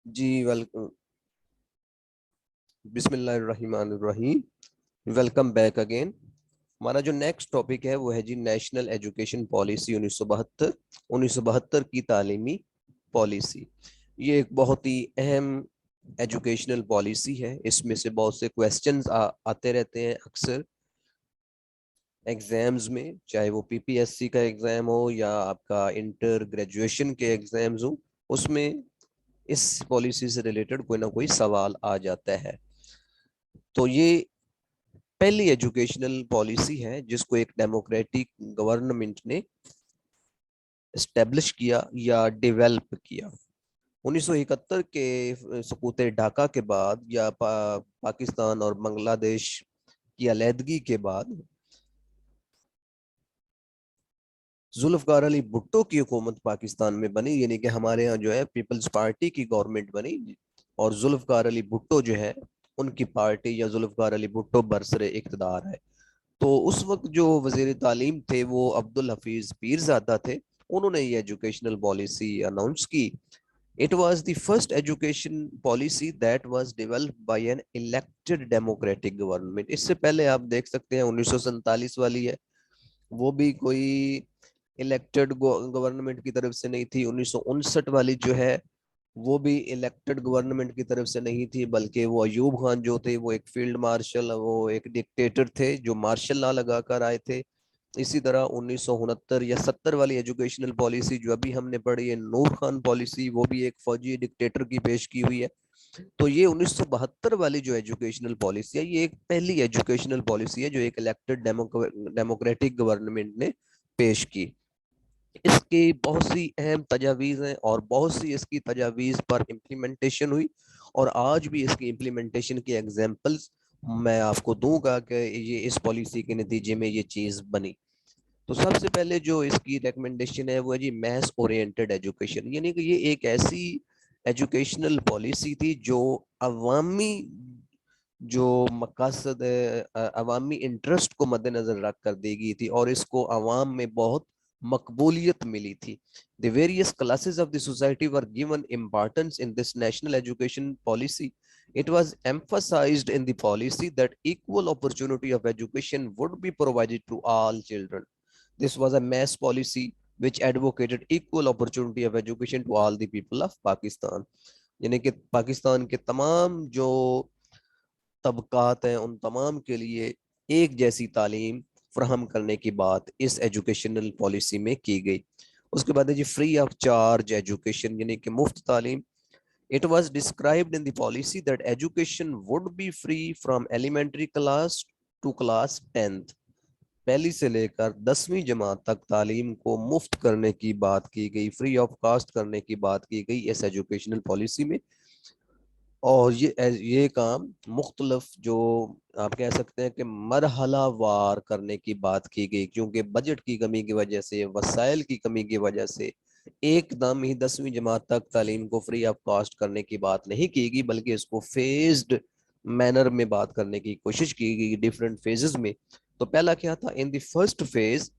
جی welcome, بسم اللہ الرحمن الرحیم، ویلکم بیک اگین۔ ہمارا جو نیکسٹ ٹاپک ہے وہ ہے جی نیشنل ایجوکیشن پالیسی 1972 کی تعلیمی پالیسی۔ یہ ایک بہت ہی اہم ایجوکیشنل پالیسی ہے۔ اس میں سے بہت سے کویسچنز آتے رہتے ہیں اکثر ایگزامز میں، چاہے وہ پی پی ایس سی کا ایگزام ہو یا آپ کا انٹر گریجویشن کے ایگزامز ہوں، اس میں اس پالیسی سے ریلیٹڈ کوئی نہ کوئی سوال آ جاتا ہے۔ تو یہ پہلی ایجوکیشنل پالیسی ہے جس کو ایک ڈیموکریٹک گورنمنٹ نے اسٹیبلش کیا یا ڈیولپ کیا۔ 1971 کے سقوط ڈھاکہ کے بعد یا پاکستان اور بنگلہ دیش کی علیحدگی کے بعد ذوالفقار علی بھٹو کی حکومت پاکستان میں بنی، یعنی کہ ہمارے ہاں جو ہے پیپلز پارٹی کی گورنمنٹ بنی، اور ذوالفقار علی بھٹو جو ہے ان کی پارٹی یا ذوالفقار علی بھٹو برسر اقتدار ہے۔ تو اس وقت جو وزیر تعلیم تھے وہ عبدالحفیظ پیرزادہ تھے، انہوں نے یہ ایجوکیشنل پالیسی اناؤنس کی۔ It was the first education policy that was developed by an elected democratic government۔ اس سے پہلے آپ دیکھ سکتے ہیں 1947 والی ہے، وہ بھی کوئی الیکٹڈ گورنمنٹ کی طرف سے نہیں تھی۔ 1959 والی جو ہے وہ بھی الیکٹڈ گورنمنٹ کی طرف سے نہیں تھی، بلکہ وہ ایوب خان جو تھے وہ ایک فیلڈ مارشل، وہ ایک ڈکٹیٹر تھے جو مارشل لا لگا کر آئے تھے۔ اسی طرح 1969 یا 70 والی ایجوکیشنل پالیسی جو ابھی ہم نے پڑھی ہے نور خان پالیسی، وہ بھی ایک فوجی ڈکٹیٹر کی پیش کی ہوئی ہے۔ تو یہ 1972 والی جو ایجوکیشنل پالیسی ہے یہ ایک پہلی ایجوکیشنل پالیسی ہے جو ایک الیکٹڈ ڈیموکریٹک گورنمنٹ نے پیش کی۔ اس کی بہت سی اہم تجاویز ہیں اور بہت سی اس کی تجاویز پر امپلیمنٹیشن ہوئی، اور آج بھی اس کی امپلیمنٹیشن کی ایگزامپلز میں آپ کو دوں گا کہ یہ اس پالیسی کے نتیجے میں یہ چیز بنی۔ تو سب سے پہلے جو اس کی ریکمنڈیشن ہے وہ ہے جی میس اورینٹڈ ایجوکیشن، یعنی کہ یہ ایک ایسی ایجوکیشنل پالیسی تھی جو عوامی جو مقاصد عوامی انٹرسٹ کو مد نظر رکھ کر دی گئی تھی، اور اس کو عوام میں بہت مقبولیت ملی تھی۔ The various classes of the society were given importance in this national education policy. It was emphasized in the policy that equal opportunity of education would be provided to all children. This was a mass policy which advocated equal opportunity of education to all the people of Pakistan. یعنی کہ پاکستان کے تمام جو طبقات ہیں ان تمام کے لیے ایک جیسی تعلیم فراہم کرنے کی بات اس ایجوکیشنل پالیسی میں کی گئی۔ اس کے بعد ہے جی فری آف چارج ایجوکیشن، یعنی کہ مفت تعلیم۔ It was described in the policy that education would be free from elementary class to class 10th۔ پہلی سے لے کر 10ویں جماعت تک تعلیم کو مفت کرنے کی بات کی گئی، فری آف کاسٹ کرنے کی بات کی گئی اس ایجوکیشنل پالیسی میں۔ اور یہ کام مختلف جو آپ کہہ سکتے ہیں کہ مرحلہ وار کرنے کی بات کی گئی، کیونکہ بجٹ کی کمی کی وجہ سے، وسائل کی کمی کی وجہ سے ایک دم ہی 10ویں جماعت تک تعلیم کو فری آف کاسٹ کرنے کی بات نہیں کی گئی، بلکہ اس کو فیزڈ مینر میں بات کرنے کی کوشش کی گئی، ڈیفرنٹ فیزز میں۔ تو پہلا کیا تھا، ان دی فرسٹ فیز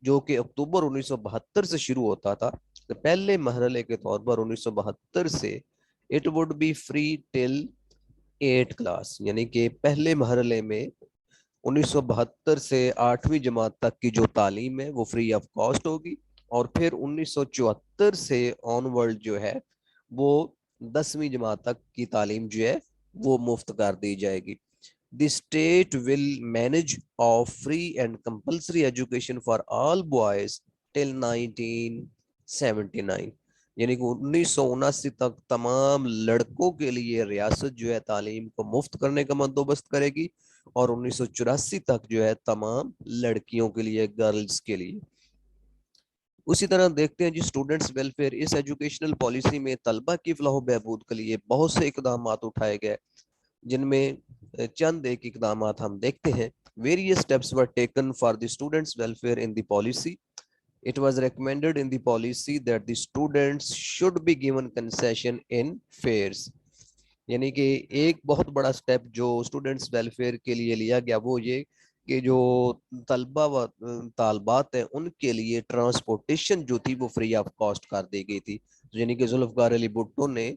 جو کہ اکتوبر 1972 سے شروع ہوتا تھا، تو پہلے مرحلے کے طور پر 1972 سے it would be free till 8 class, یعنی کہ پہلے مرحلے میں 1972 سے 8ویں جماعت تک کی جو تعلیم ہے وہ فری آف کاسٹ ہوگی، اور پھر 1974 سے آن ورلڈ جو ہے وہ 10ویں جماعت تک کی تعلیم جو ہے وہ مفت کر دی جائے گی۔ The state will manage of free and compulsory education for all boys till 1979، یعنی کہ 1979 تک تمام لڑکوں کے لیے ریاست جو ہے تعلیم کو مفت کرنے کا بندوبست کرے گی، اور 1984 تک جو ہے تمام لڑکیوں کے لیے، گرلز کے لیے۔ اسی طرح دیکھتے ہیں جی اسٹوڈنٹس ویلفیئر، اس ایجوکیشنل پالیسی میں طلبہ کی فلاح و بہبود کے لیے بہت سے اقدامات اٹھائے گئے، جن میں چند ایک اقدامات ہم دیکھتے ہیں۔ Various steps were taken for the students' welfare in the policy. It was recommended in the policy that the students should be given concession in fares۔ یعنی کہ ایک بہت بڑا سٹیپ جو اسٹوڈنٹس ویلفیئر کے لیے لیا گیا وہ یہ کہ جو طلبہ و طالبات ہیں ان کے لیے ٹرانسپورٹیشن جو تھی وہ فری آف کاسٹ کر دی گئی تھی، یعنی کہ ذوالفقار علی بھٹو نے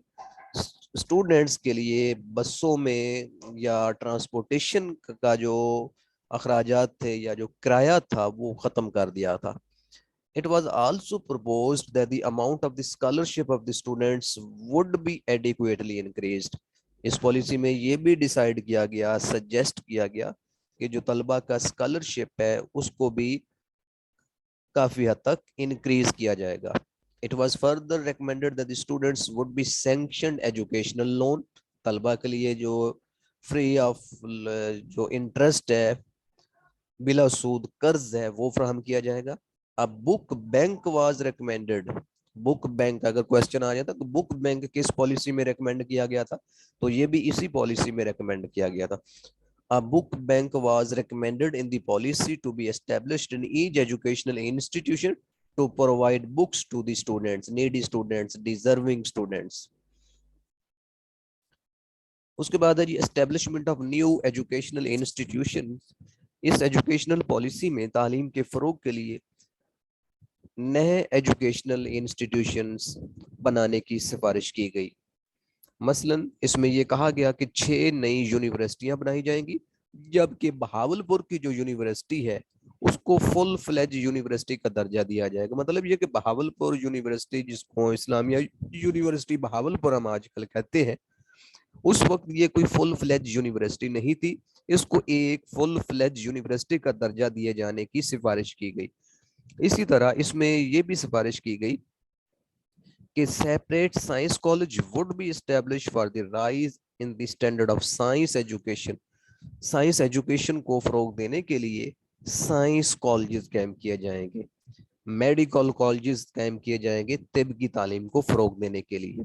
اسٹوڈنٹس کے لیے بسوں میں یا ٹرانسپورٹیشن کا جو اخراجات تھے یا جو کرایہ تھا وہ ختم کر دیا تھا. It was also proposed that the amount of the scholarship of the students would be adequately increased. اس پالیسی میں یہ بھی ڈیسائیڈ کیا گیا, سجیسٹ کیا گیا کہ جو طلبہ کا اسکالرشپ ہے اس کو بھی کافی حد تک انکریز کیا جائے گا. It was further recommended that the students would be sanctioned educational loan. طلبہ کے لیے جو فری آف جو انٹرسٹ ہے, بلا سود قرض ہے, وہ فراہم کیا جائے گا. اب book bank was recommended. Book bank, اگر کوشچن آ جاتا تو بک بینک کس پالیسی میں ریکمینڈ کیا گیا تھا, تو یہ بھی اسی پالیسی میں ریکمینڈ کیا گیا تھا. A book bank was recommended in the policy to be established in each educational institution to provide books to the students, needy students, deserving students. اس کے بعد ہے جی establishment of new educational institution. اس educational policy میں تعلیم کے فروغ کے لیے نئے ایجوکیشنل انسٹیٹیوشنز بنانے کی سفارش کی گئی. مثلا اس میں یہ کہا گیا کہ 6 نئی یونیورسٹیاں بنائی جائیں گی, جبکہ بہاولپور کی جو یونیورسٹی ہے اس کو فل فلیج یونیورسٹی کا درجہ دیا جائے گا. مطلب یہ کہ بہاولپور یونیورسٹی, جس کو اسلامیہ یونیورسٹی بہاولپور ہم آج کل کہتے ہیں, اس وقت یہ کوئی فل فلیج یونیورسٹی نہیں تھی. اس کو ایک فل فلیج یونیورسٹی کا درجہ دیے جانے کی سفارش کی گئی. اسی طرح اس میں یہ بھی سفارش کی گئی کہ separate science college would be established for the rise in the standard of science education. Science education کو فروغ دینے کے لیے سائنس کالجز قائم کیے جائیں گے, میڈیکل کالجز قائم کیے جائیں گے طب کی تعلیم کو فروغ دینے کے لیے.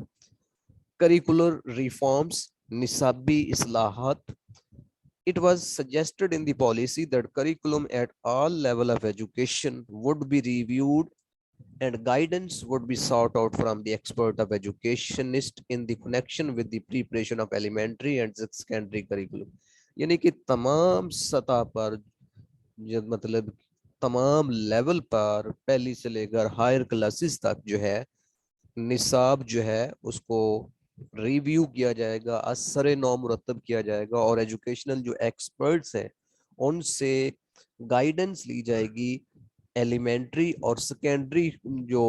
کریکولر ریفارمز, نصابی اصلاحات. It was suggested in the policy that curriculum at all level of education would be reviewed and guidance would be sought out from the expert of educationist in the connection with the preparation of elementary and secondary curriculum. یعنی کہ تمام سطح پر, مطلب تمام level پر, پہلی سے لے کر ہائر کلاسز تک جو ہے نصاب جو ہے اس کو ریویو کیا جائے گا, اثر نو مرتب کیا جائے گا, اور ایجوکیشنل جو ایکسپرٹس ہیں ان سے گائیڈنس لی جائے گی ایلیمنٹری اور سیکنڈری جو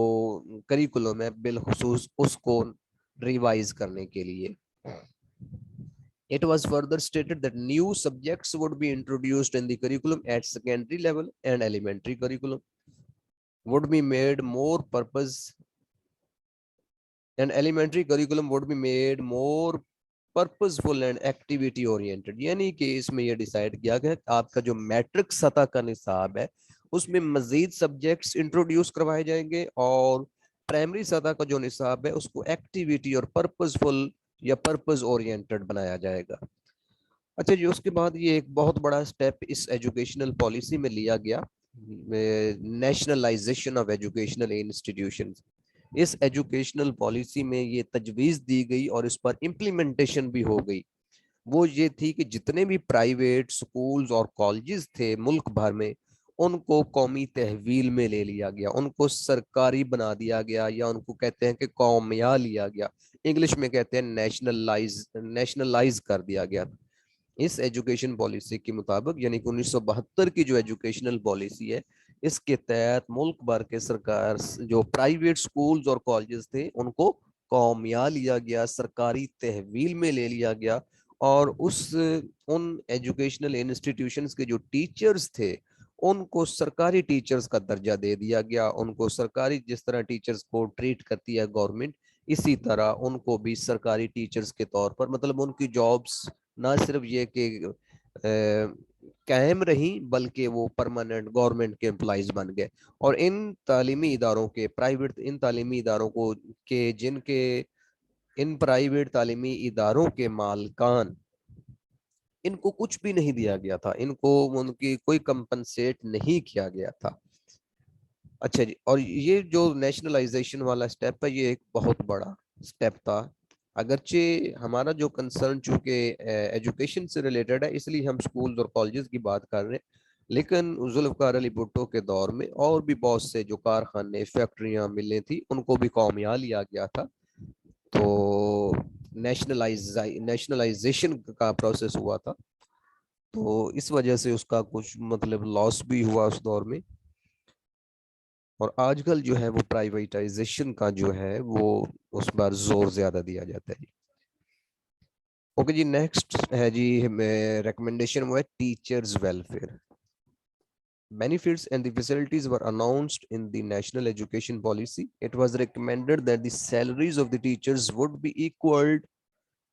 کریکولم ہے بالخصوص اس کو ریوائز کرنے کے لیے. It was further stated that new subjects would be introduced in the curriculum at secondary level and elementary curriculum would be made more purpose and elementary curriculum would be made more purposeful and activity oriented. یعنی کہ اس میں یہ decide کیا گیا کہ آپ کا جو میٹرک سطح کا نصاب ہے اس میں مزید سبجیکٹس انٹروڈیوس کروائے جائیں گے, اور پرائمری سطح کا جو نصاب ہے اس کو ایکٹیویٹی اور پرپزفل یا پرپز اورینٹڈ بنایا جائے گا. اچھا جی, اس کے بعد یہ ایک بہت بڑا سٹیپ اس ایجوکیشنل پالیسی میں لیا گیا, نیشنلائزیشن آف ایجوکیشنل انسٹیٹیوشنز. اس ایجوکیشنل پالیسی میں یہ تجویز دی گئی اور اس پر امپلیمنٹیشن بھی ہو گئی. وہ یہ تھی کہ جتنے بھی پرائیویٹ سکولز اور کالجز تھے ملک بھر میں ان کو قومی تحویل میں لے لیا گیا, ان کو سرکاری بنا دیا گیا, یا ان کو کہتے ہیں کہ قومیہ لیا گیا, انگلش میں کہتے ہیں نیشنلائز کر دیا گیا. اس ایجوکیشن پالیسی کے مطابق, یعنی کہ 1972 کی جو ایجوکیشنل پالیسی ہے, اس کے تحت ملک بھر کے سرکار جو پرائیویٹ سکولز اور کالجز تھے ان کو قومیہ لیا گیا, سرکاری تحویل میں لے لیا گیا, اور ان ایجوکیشنل انسٹیٹیوشنز کے جو ٹیچرز تھے ان کو سرکاری ٹیچرز کا درجہ دے دیا گیا. ان کو سرکاری, جس طرح ٹیچرز کو ٹریٹ کرتی ہے گورنمنٹ, اسی طرح ان کو بھی سرکاری ٹیچرز کے طور پر, مطلب ان کی جابز نہ صرف یہ کہ قائم رہیں بلکہ وہ پرماننٹ گورنمنٹ کے امپلائیز بن گئے. اور ان تعلیمی اداروں کے پرائیویٹ, ان تعلیمی اداروں کو کہ جن کے ان پرائیویٹ تعلیمی اداروں کے مالکان, ان کو کچھ بھی نہیں دیا گیا تھا, ان کو ان کی کوئی کمپنسیٹ نہیں کیا گیا تھا. اچھا جی, اور یہ جو نیشنلائزیشن والا سٹیپ ہے یہ ایک بہت بڑا سٹیپ تھا. اگرچہ ہمارا جو کنسرن چونکہ ایجوکیشن سے ریلیٹڈ ہے اس لیے ہم سکولز اور کالجز کی بات کر رہے ہیں, لیکن ذوالفقار علی بھٹو کے دور میں اور بھی بہت سے جو کارخانے, فیکٹریاں, ملیں تھیں ان کو بھی قومیہ لیا گیا تھا. تو نیشنلائزیشن کا پروسیس ہوا تھا، تو اس وجہ سے اس کا کچھ مطلب لاس بھی ہوا اس دور میں، اور آج کل جو ہے وہ پرائیویٹائزیشن کا جو ہے وہ اس پر زور زیادہ دیا جاتا ہے۔ اوکے جی، نیکسٹ ہے جی ریکمنڈیشن وہ ہے teachers welfare. Benefits and the facilities were announced in the National Education Policy. It was recommended that the salaries of the teachers would be equal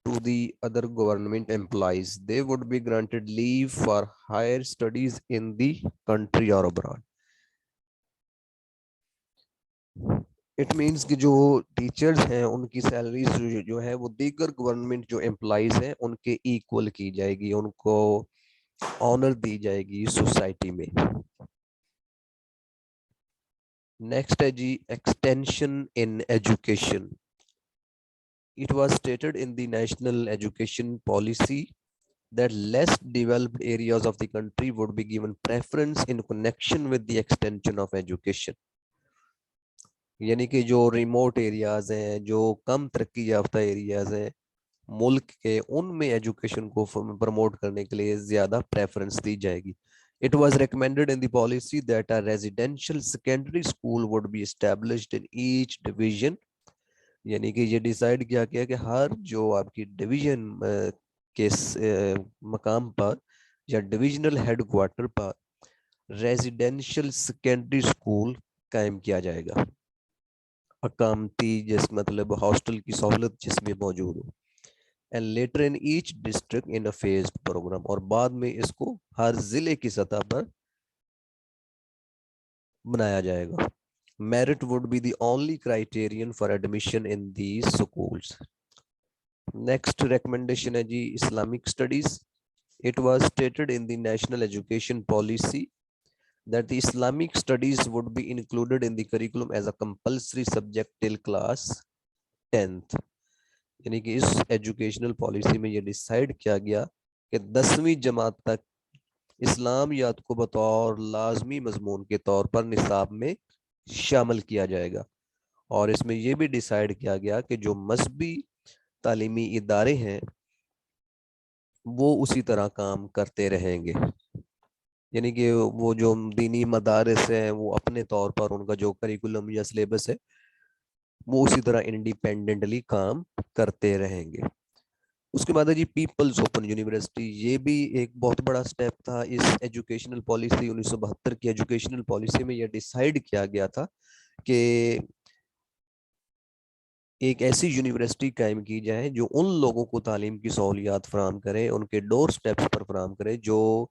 to the other government employees. They would be granted leave for higher studies in the country or abroad. It means کہ جو teachers ہیں ان کی salaries جو ہے وہ دیگر government جو employees ہیں ان کے ایکول کی جائے گی، ان کو آنر دی جائے گی سوسائٹی میں۔ نیکسٹ ہے جی extension in education. It was stated in the National Education Policy that less developed areas of the country would be given preference in connection with the extension of education. یعنی کہ جو remote areas ہیں، جو کم ترقی یافتہ areas ہیں ملک کے، ان میں ایجوکیشن کو پروموٹ کرنے کے لیے زیادہ پریفرنس دی جائے گی۔ It was recommended in the policy that a residential secondary school would be established in each division. یعنی کہ یہ ڈیسائیڈ کیا گیا کہ ہر جو آپ کی ڈویژن کے مقام پر یا ڈویژنل ہیڈ کوارٹر پر ریزیڈینشل سیکنڈری اسکول قائم کیا جائے گا، اقامتی جس مطلب ہاسٹل کی سہولت جس میں موجود ہو، and later in each district in a phased program، اور بعد میں اس کو ہر ضلع کی سطح پر بنایا جائے گا۔ Merit would be the only criterion for admission in these schools. Next recommendation ہے جی Islamic studies. It was stated in the National Education Policy that the Islamic studies would be included in the curriculum as a compulsory subject till class 10th. یعنی کہ اس educational policy میں یہ decide کیا گیا کہ 10ویں جماعت تک اسلامیات کو بطور لازمی مضمون کے طور پر نصاب میں شامل کیا جائے گا، اور اس میں یہ بھی ڈیسائیڈ کیا گیا کہ جو مذہبی تعلیمی ادارے ہیں وہ اسی طرح کام کرتے رہیں گے، یعنی کہ وہ جو دینی مدارس ہیں وہ اپنے طور پر ان کا جو کریکولم یا سلیبس ہے وہ اسی طرح انڈیپینڈنٹلی کام کرتے رہیں گے۔ اس کے بعد ہے جی پیپلز اوپن یونیورسٹی. یہ بھی ایک بہت بڑا سٹیپ تھا اس ایجوکیشنل پالیسی 1972 کی ایجوکیشنل پالیسی میں. یہ ڈیسائیڈ کیا گیا تھا کہ ایک ایسی یونیورسٹی قائم کی جائے جو ان لوگوں کو تعلیم کی سہولیات فراہم کرے، ان کے ڈور سٹیپس پر فراہم کرے جو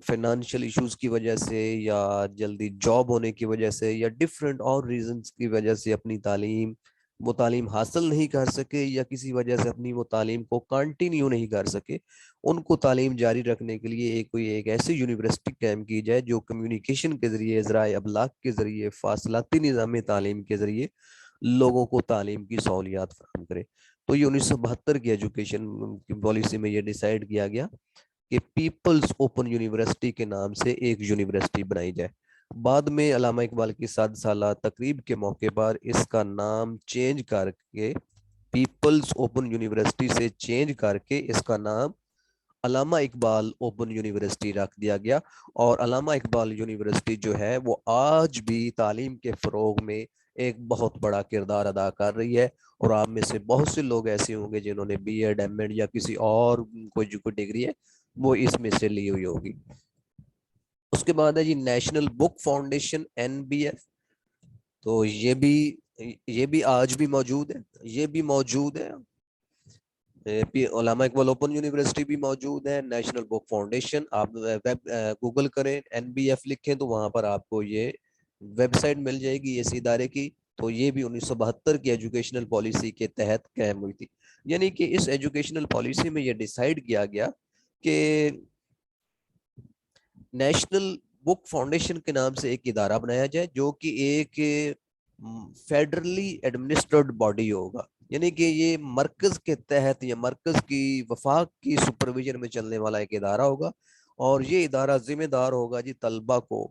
فائنانشیل ایشوز کی وجہ سے یا جلدی جاب ہونے کی وجہ سے یا ڈفرینٹ اور ریزنز کی وجہ سے اپنی تعلیم حاصل نہیں کر سکے یا کسی وجہ سے اپنی وہ تعلیم کو کنٹینیو نہیں کر سکے، ان کو تعلیم جاری رکھنے کے لیے ایک ایسی یونیورسٹی قائم کی جائے جو کمیونیکیشن کے ذریعے، ذرائع ابلاغ کے ذریعے، فاصلاتی نظام تعلیم کے ذریعے لوگوں کو تعلیم کی سہولیات فراہم کرے. تو یہ 1972 کی ایجوکیشن پالیسی میں یہ ڈیسائیڈ کیا گیا کہ پیپلز اوپن یونیورسٹی کے نام سے ایک یونیورسٹی بنائی جائے. بعد میں علامہ اقبال کی 7 سالہ تقریب کے موقع پر اس کا نام چینج کر کے پیپلز اوپن یونیورسٹی سے چینج کر کے اس کا نام علامہ اقبال اوپن یونیورسٹی رکھ دیا گیا. اور علامہ اقبال یونیورسٹی جو ہے وہ آج بھی تعلیم کے فروغ میں ایک بہت بڑا کردار ادا کر رہی ہے، اور آپ میں سے بہت سے لوگ ایسے ہوں گے جنہوں نے بی ایڈ، ایم ایڈ یا کسی اور کوئی ڈگری ہے وہ اس میں سے لی ہوئی ہوگی. اس کے بعد ہے جی نیشنل بک فاؤنڈیشن NBF. تو یہ بھی آج بھی موجود ہے، یہ بھی موجود ہے. علامہ اقبال اوپن یونیورسٹی بھی موجود ہے، نیشنل بک فاؤنڈیشن. آپ ویب گوگل کریں NBF لکھیں تو وہاں پر آپ کو یہ ویب سائٹ مل جائے گی اس ادارے کی. تو یہ بھی 1972 کی ایجوکیشنل پالیسی کے تحت قائم ہوئی تھی. یعنی کہ اس ایجوکیشنل پالیسی میں یہ ڈیسائیڈ کیا گیا کہ نیشنل بک فاؤنڈیشن کے نام سے ایک ادارہ بنایا جائے جو کہ ایک فیڈرلی ایڈمنسٹرڈ باڈی ہوگا، یعنی کہ یہ مرکز کے تحت یا مرکز کی وفاق کی سپرویژن میں چلنے والا ایک ادارہ ہوگا. اور یہ ادارہ ذمہ دار ہوگا جی طلبہ کو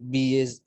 BA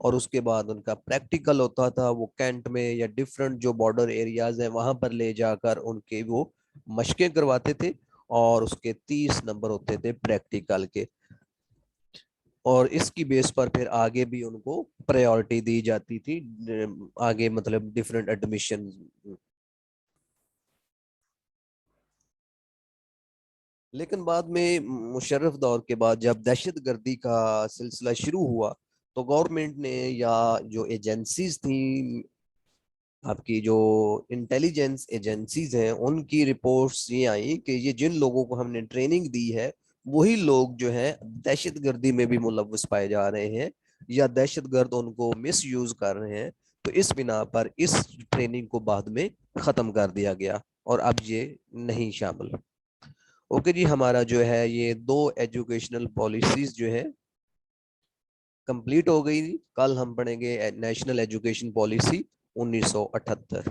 اور اس کے بعد ان کا پریکٹیکل ہوتا تھا، وہ کینٹ میں یا ڈفرنٹ جو بارڈر ایریاز ہیں وہاں پر لے جا کر ان کے وہ مشقیں کرواتے تھے، اور اس کے 30 نمبر ہوتے تھے پریکٹیکل کے، اور اس کی بیس پر پھر آگے بھی ان کو پریورٹی دی جاتی تھی، آگے مطلب ڈفرنٹ ایڈمیشن۔ لیکن بعد میں مشرف دور کے بعد جب دہشت گردی کا سلسلہ شروع ہوا تو گورنمنٹ نے یا جو ایجنسیز تھیں، آپ کی جو انٹیلیجنس ایجنسیز ہیں، ان کی رپورٹس یہ آئیں کہ یہ جن لوگوں کو ہم نے ٹریننگ دی ہے وہی لوگ جو ہے دہشت گردی میں بھی ملوث پائے جا رہے ہیں، یا دہشت گرد ان کو مس یوز کر رہے ہیں، تو اس بنا پر اس ٹریننگ کو بعد میں ختم کر دیا گیا اور اب یہ نہیں شامل۔ اوکے جی، ہمارا جو ہے یہ 2 ایجوکیشنل پالیسیز جو ہے کمپلیٹ ہو گئی۔ کل ہم پڑھیں گے نیشنل ایجوکیشن پالیسی 1978۔